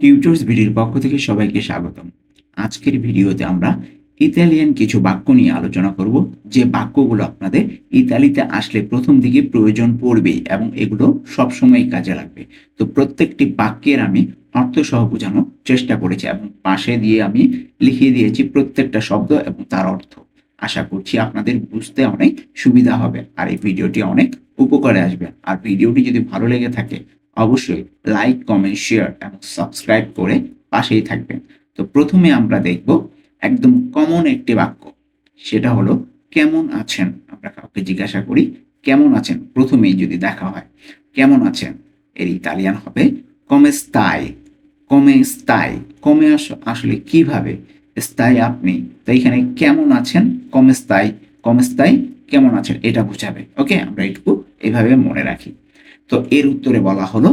Tutors ভিডিওর পক্ষ থেকে সবাইকে স্বাগতম। আজকের ভিডিওতে আমরা ইতালিয়ান কিছু বাক্য নিয়ে আলোচনা করব, যে বাক্যগুলো আপনাদের ইতালিতে আসলে প্রথম দিকে প্রয়োজন পড়বেই এবং এগুলো সবসময় কাজে লাগবে। তো প্রত্যেকটি বাক্যের আমি অর্থ সহ বোঝানোর চেষ্টা করেছি এবং পাশে দিয়ে আমি লিখিয়ে দিয়েছি প্রত্যেকটা শব্দ এবং তার অর্থ। আশা করছি আপনাদের বুঝতে অনেক সুবিধা হবে আর এই ভিডিওটি অনেক উপকারে আসবে। আর ভিডিওটি যদি ভালো লেগে থাকে অবশ্যই লাইক, কমেন্ট, শেয়ার এবং সাবস্ক্রাইব করে পাশেই থাকবেন। তো প্রথমে আমরা দেখব একদম কমন একটি বাক্য, সেটা হলো কেমন আছেন। আমরা কাউকে জিজ্ঞাসা করি কেমন আছেন, প্রথমেই যদি দেখা হয় কেমন আছেন, এর ইতালিয়ান হবে কমে স্তাই। কমে স্তাই, কমে আসলে কিভাবে, স্তাই আপনি, তো এখানে কেমন আছেন, কমে স্তাই, কমে স্তাই কেমন আছেন এটা বোঝাবে। ওকে, আমরা এটুকু এভাবে মনে রাখি। তো এর উত্তরে বলা হলো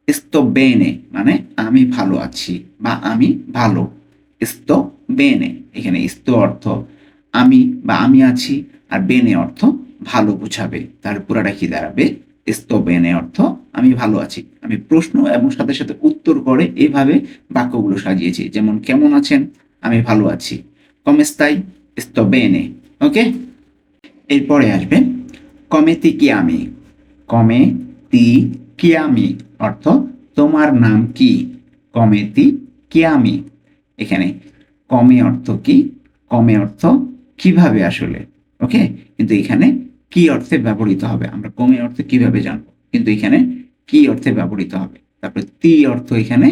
sto bene, মানে আমি ভালো আছি বা আমি ভালো। sto bene, এখানে sto অর্থ আমি বা আমি আছি, আর বেনে অর্থ ভালো বোঝাবে। তার পুরাটা কি দাঁড়াবে? sto bene অর্থ আমি ভালো আছি। আমি প্রশ্ন এবং সাথে সাথে উত্তর করে এভাবে বাক্যগুলো সাজিয়েছি, যেমন কেমন আছেন, আমি ভালো আছি। come stai? sto bene। ওকে, এরপরে আসবে come ti chiami। come ti chiami অর্থ তোমার নাম কি। come ti chiami, এখানে কমে অর্থ কি, কমে অর্থ কিভাবে আসলে। ওকে, কিন্তু এখানে কি অর্থে ব্যবহৃত হবে, আমরা কমে অর্থে কিভাবে জানবো, কিন্তু এখানে কি অর্থে ব্যবহৃত হবে। তারপরে তি অর্থ এখানে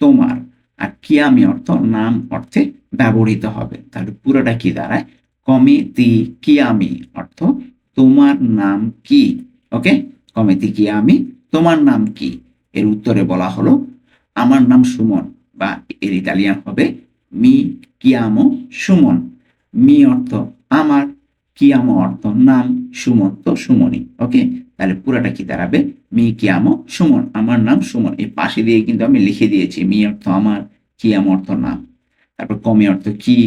তোমার, আর কিয়ামি অর্থ নাম অর্থে ব্যবহৃত হবে। তাহলে পুরোটা কি দাঁড়ায়? কমে তি কিয়ামি অর্থ তোমার নাম কি। ওকে, কমে তি কিয়ামি, তোমার নাম কি। এর উত্তরে বলা হলো আমার নাম সুমন, বা এর ইতালিয়ান হবে মি কিয়ামো সুমন। মি অর্থ আমার, কিয়ামো অর্থ নাম, সুমন তো সুমনই। ওকে, তাহলে পুরাটা কি দাঁড়াবে? মি কিয়ামো সুমন, আমার নাম সুমন। এই পাশে দিয়ে কিন্তু আমি লিখে দিয়েছি মি অর্থ আমার, কিয়ামো অর্থ নাম, তারপর কমি অর্থ কি,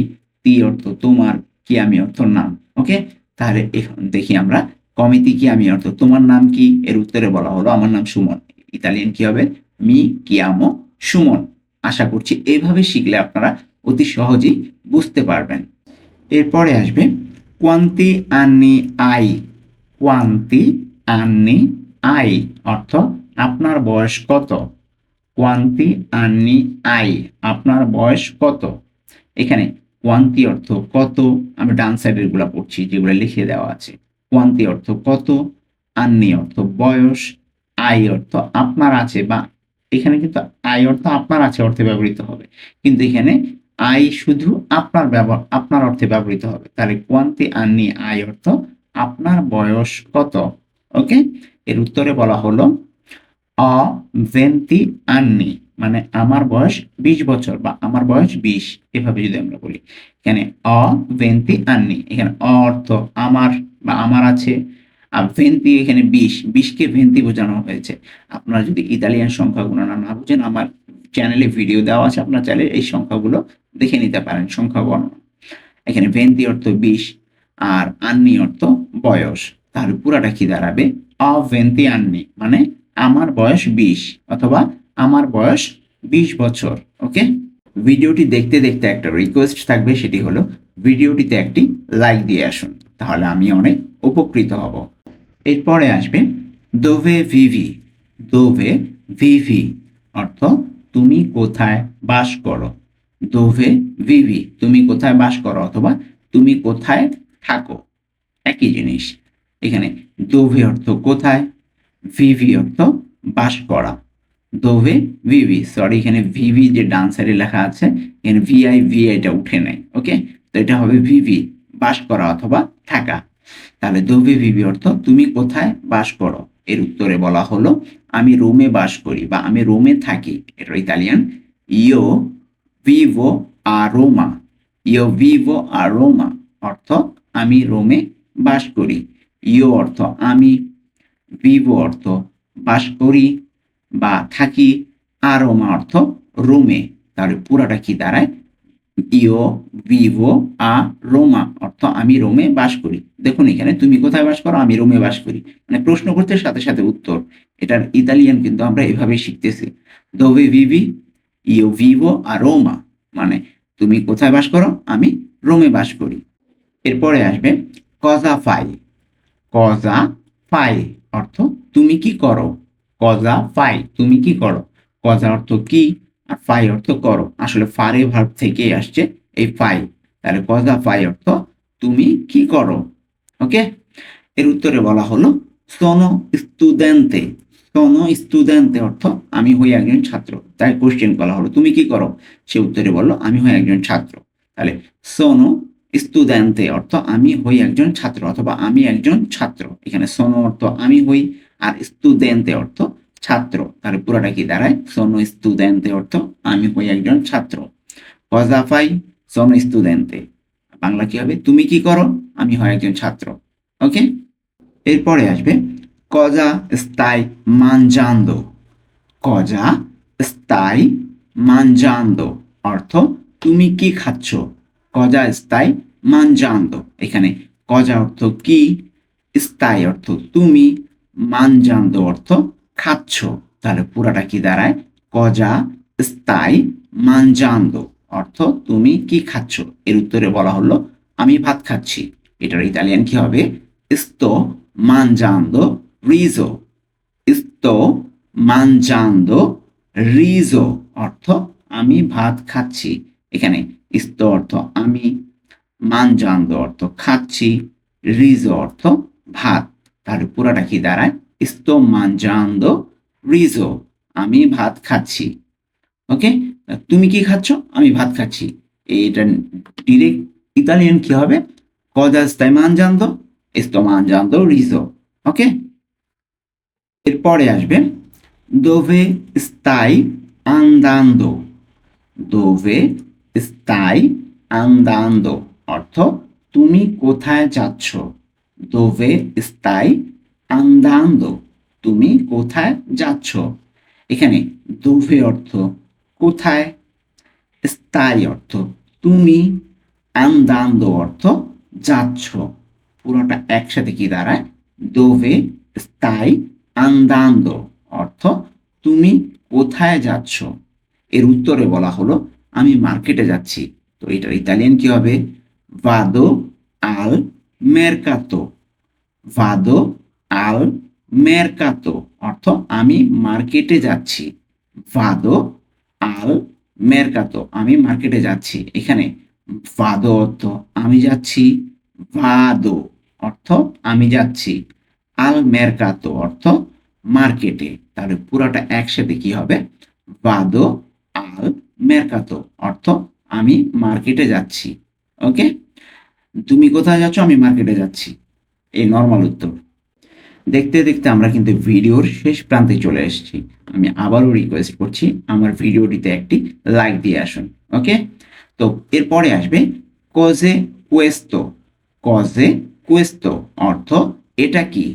তি অর্থ তোমার, কিয়ামি অর্থ নাম। ওকে, তাহলে এখন দেখি আমরা কমিতি কিয়ামি অর্থ তোমার নাম কি, এর উত্তরে বলা হলো আমার নাম সুমন। ইতালিয়ান কি হবে? মি কিয়ামো সুমন। আশা করছি এইভাবে শিখলে আপনারা অতি সহজেই বুঝতে পারবেন। এরপরে আসবে কোয়ান্তি আন্নি আই। কোয়ান্তি আন্নি আই অর্থ আপনার বয়স কত। কোয়ান্তি আন্নি আই, আপনার বয়স কত। এখানে কোয়ান্তি অর্থ কত, আমি ডান সাইডের গুলা পড়ছি যেগুলো লিখে দেওয়া আছে। কোয়ান্তি অর্থ কত, আন্নি অর্থ বয়স, আই অর্থ আপনার আছে, বা এখানে কিন্তু আই অর্থ আপনার আছে অর্থে ব্যবহৃত হবে, কিন্তু এখানে আই শুধু আপনার অর্থে ব্যবহৃত হবে। তাহলে কোয়ান্তি আন্নি আই অর্থ আপনার বয়স কত। ওকে, এর উত্তরে বলা হলো অ ভেন্তি আন্নি, মানে আমার বয়স 20 বছর বা আমার বয়স 20, এভাবে যদি আমরা বলি। এখানে অ ভেন্তি আন্নি, এখানে অ অর্থ আমার বা আমার আছে, আর ভেন্তি এখানে 20 কে ভেন্তি বোঝানো হয়েছে। আপনারা যদি ইতালিয়ান সংখ্যা গণনা না বুঝেন, আমার চ্যানেলে ভিডিও দেওয়া আছে, আপনার চাইলে এই সংখ্যাগুলো দেখে নিতে পারেন, সংখ্যা গণনা। এখানে ভেন্তি অর্থ 20 আর আন্নি অর্থ বয়স। তাহলে পুরাটা কি দাঁড়াবে? অ ভেন্তি আন্নি, মানে আমার বয়স 20 অথবা আমার বয়স 20 বছর। ওকে, ভিডিওটি দেখতে দেখতে একটা রিকোয়েস্ট থাকবে, সেটি হলো ভিডিওটিতে একটি লাইক দিয়ে আসুন, তাহলে আমি অনেক উপকৃত হব। এরপরে আসবে দোভে ভিভি। দোভে ভিভি অর্থ তুমি কোথায় বাস করো। দোভে ভিভি, তুমি কোথায় বাস করো অথবা তুমি কোথায় থাকো, একই জিনিস। এখানে দোভে অর্থ কোথায়, ভিভি অর্থ বাস করা। দোভে ভিভি, সরি এখানে ভিভি যে ডান সাইডে লেখা আছে, এখানে ভিআইটা উঠে নেয়। ওকে, তো এটা হবে ভিভি, বাস করা অথবা থাকা। তাহলে দোভে ভিভি অর্থ তুমি কোথায় বাস করো। এর উত্তরে বলা হলো আমি রোমে বাস করি বা আমি রোমে থাকি। এটা ইতালিয়ান ইও ভিভো আ রোমা। ইও ভিভো আ রোমা অর্থ আমি রোমে বাস করি। ইও অর্থ আমি, ভিভো অর্থ বাস করি বা থাকি, আর রোমা অর্থ রোমে। তাহলে পুরাটা কি দাঁড়ায়? ইও ভিভো আ রোমা অর্থ আমি রোমে বাস করি। দেখুন এখানে তুমি কোথায় বাস করো, আমি রোমে বাস করি, মানে প্রশ্ন করতে সাথে সাথে উত্তর। এটার ইতালিয়ান কিন্তু আমরা এভাবে শিখতেছি। দোভে ভিভি, ইউ ভিভো a Roma, মানে তুমি কোথায় বাস করো? আমি রোমে বাস করি। এরপরে আসবে কজা ফাই। কজা ফাই অর্থ তুমি কি করো? কজা ফাই তুমি কি করো? কজা অর্থ কি আর ফাই অর্থ করো। আসলে ফারে ভার্ব থেকে আসছে এই ফাই। তাহলে কজা ফাই অর্থ তুমি কি করো। ওকে, এর উত্তরে বলা হলো সোনো স্টুডেন্টে। সোনো স্টুডেন্টে অর্থ আমি হই একজন ছাত্র। তাই কোশ্চেন করা হলো তুমি কি করো? সে উত্তরে বলল আমি হই একজন ছাত্র। তাহলে সোনো স্টুডেন্টে অর্থ আমি হই একজন ছাত্র অথবা আমি একজন ছাত্র। এখানে সোনো অর্থ আমি হই আর স্টুডেন্টে অর্থ ছাত্র। তাহলে পুরোটা কি দাঁড়ায়? সোনো স্টুডেন্টে অর্থ আমি হই একজন ছাত্র। কজা ফাই সোনো স্টুডেন্টে, বাংলা কি হবে? তুমি কি করো? আমি হই একজন ছাত্র। ওকে, এরপরে আসবে কজা স্তাই মানজান্দো। কজা স্তাই মানজান্দো অর্থ তুমি কি খাচ্ছ? কজা স্তাই মানজান্দো, এখানে কজা অর্থ কি, স্তাই অর্থ তুমি, মানজান্দো অর্থ খাচ্ছ। তাহলে পুরাটা কি দাঁড়ায়? কজা স্তাই মানজান্দো অর্থ তুমি কি খাচ্ছ। এর উত্তরে বলা হলো আমি ভাত খাচ্ছি। এটার ইতালিয়ান কি হবে? sto mangiando riso. sto mangiando riso অর্থ আমি ভাত খাচ্ছি। এখানে sto অর্থ আমি, mangiando অর্থ খাচ্ছি, riso অর্থ ভাত। তাহলে পুরাটা কি দাঁড়ায়? sto mangiando riso, আমি ভাত খাচ্ছি। ওকে, তুমি কি খাচ্ছ? আমি ভাত খাচ্ছি। এটা ডিরেক্ট ইতালিয়ান কি হবে? Cosa stai mangiando? Sto mangiando riso. ওকে, এরপরে আসবে dove stai andando. dove stai andando অর্থ তুমি কোথায় যাচ্ছ। dove stai andando, তুমি কোথায় যাচ্ছ। এখানে dove অর্থ কোথায়, স্তাই অর্থ তুমি, andando অর্থ যাচ্ছ। পুরোটা একসাথে কি দাঁড়ায়? dove stai andando অর্থ তুমি কোথায় যাচ্ছ। এর উত্তরে বলা হলো আমি মার্কেটে যাচ্ছি। তো এটার ইতালিয়ান কি হবে? vado al mercato. vado al mercato অর্থ আমি মার্কেটে যাচ্ছি। vado al mercato, আমি মার্কেটে যাচ্ছি। এখানে vado অর্থ আমি যাচ্ছি, vado অর্থ আমি যাচ্ছি, al mercato অর্থ মার্কেটে। তাহলে পুরোটা একসাথে কি হবে? vado al mercato অর্থ আমি মার্কেটে যাচ্ছি। ওকে, তুমি কোথায় যাচ্ছ? আমি মার্কেটে যাচ্ছি, এই নর্মাল উত্তর। দেখতে দেখতে আমরা কিন্তু ভিডিওর শেষ প্রান্তে চলে এসেছি। আমি আবারও রিকোয়েস্ট করছি আমার ভিডিওটিতে একটি লাইক দিয়ে আসুন। ওকে, তো এরপরে আসবে কজে কুয়েস্তো। কজে কুয়েস্তো অর্থ এটা কি।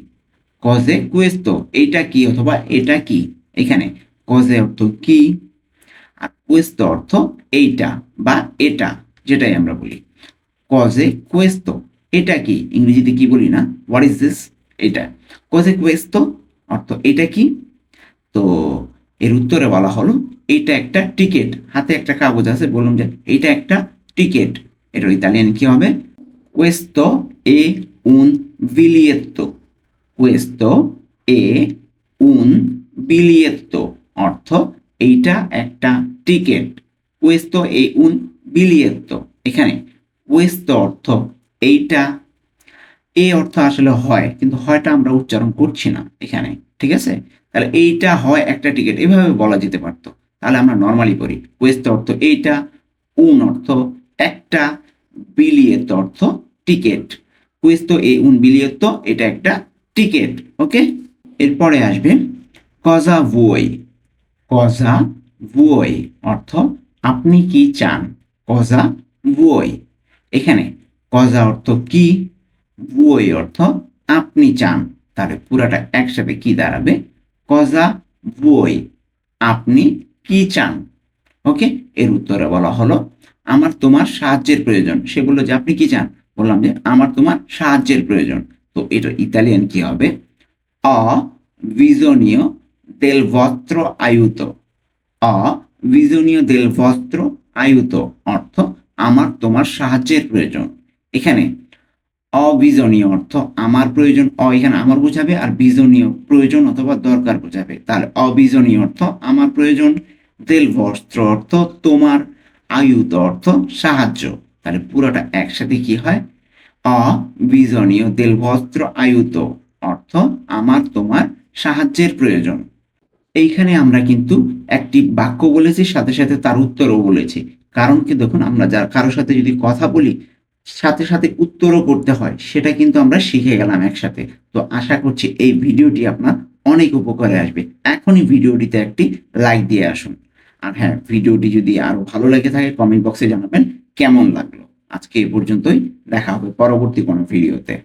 কজে কুয়েস্তো এইটা কি অথবা এটা কি। এখানে কজে অর্থ কি আর কুয়েস্তো অর্থ এইটা বা এটা, যেটাই আমরা বলি। কজে কুয়েস্তো এটা কি, ইংরেজিতে কি বলি না, হোয়াট ইজ দিস, এটা। কজে কুয়েস্তো অর্থ এটা কি। তো এর উত্তরে বলা হলো এটা একটা টিকিট। হাতে একটা কাগজ আছে, বললাম যে এটা একটা টিকিট। এর ইতালিয়ান কি হবে? questo è un biglietto. questo è un biglietto অর্থ এইটা একটা টিকিট। questo è un biglietto, এখানে questo অর্থ এইটা, এই অর্থ আসলে হয়, কিন্তু হয়টা আমরা উচ্চারণ করছি না এখানে, ঠিক আছে। তাহলে এইটা হয় একটা টিকিট, এভাবে বলা যেতে পারতো। তাহলে আমরা নর্মালি করি questo অর্থ এইটা, un অর্থ একটা, biglietto অর্থ টিকিট। questo è un biglietto, এটা একটা টিকিট। ওকে, এরপরে আসবে cosa vuoi। cosa vuoi অর্থ আপনি কি চান। cosa vuoi, এখানে cosa অর্থ কি, vuoi অর্থ আপনি চান। তাহলে পুরাটা একসাথে কি দাঁড়াবে? cosa vuoi, আপনি কি চান। ওকে, এর উত্তরে বলা হলো আমার তোমার সাহায্যের প্রয়োজন। সে বললো যে আপনি কি চান? বললাম যে আমার তোমার সাহায্যের প্রয়োজন। তো এটা ইতালিয়ান কি হবে? ho bisogno del vostro aiuto. ho বিজনীয় দেল বস্ত্র আয়ুত অর্থ আমার তোমার সাহায্যের প্রয়োজন। এখানে অবিজনীয় অর্থ আমার প্রয়োজন, এখানে আমার বোঝাবে, আর বিজনীয় প্রয়োজন অথবা দরকার বোঝাবে। তাহলে অবিজনীয় অর্থ আমার প্রয়োজন, দেল বস্ত্র অর্থ তোমার, আয়ুত অর্থ সাহায্য। তাহলে পুরোটা একসাথে কি হয়? অবিজনীয় দেল বস্ত্র আয়ুত অর্থ আমার তোমার সাহায্যের প্রয়োজন। এইখানে আমরা কিন্তু একটি বাক্য বলেছি, সাথে সাথে তার উত্তরও বলেছি। কারণ কি দেখুন, আমরা যার কারোর সাথে যদি কথা বলি সাথে সাথে উত্তরও করতে হয়, সেটা কিন্তু আমরা শিখে গেলাম একসাথে। তো আশা করছি এই ভিডিওটি আপনার অনেক উপকারে আসবে। এখনই ভিডিওটিতে একটি লাইক দিয়ে আসুন। আর হ্যাঁ, ভিডিওটি যদি আরো ভালো লেগে থাকে কমেন্ট বক্সে জানাবেন কেমন লাগলো। আজকে এই পর্যন্তই, দেখা হবে পরবর্তী কোনো ভিডিওতে।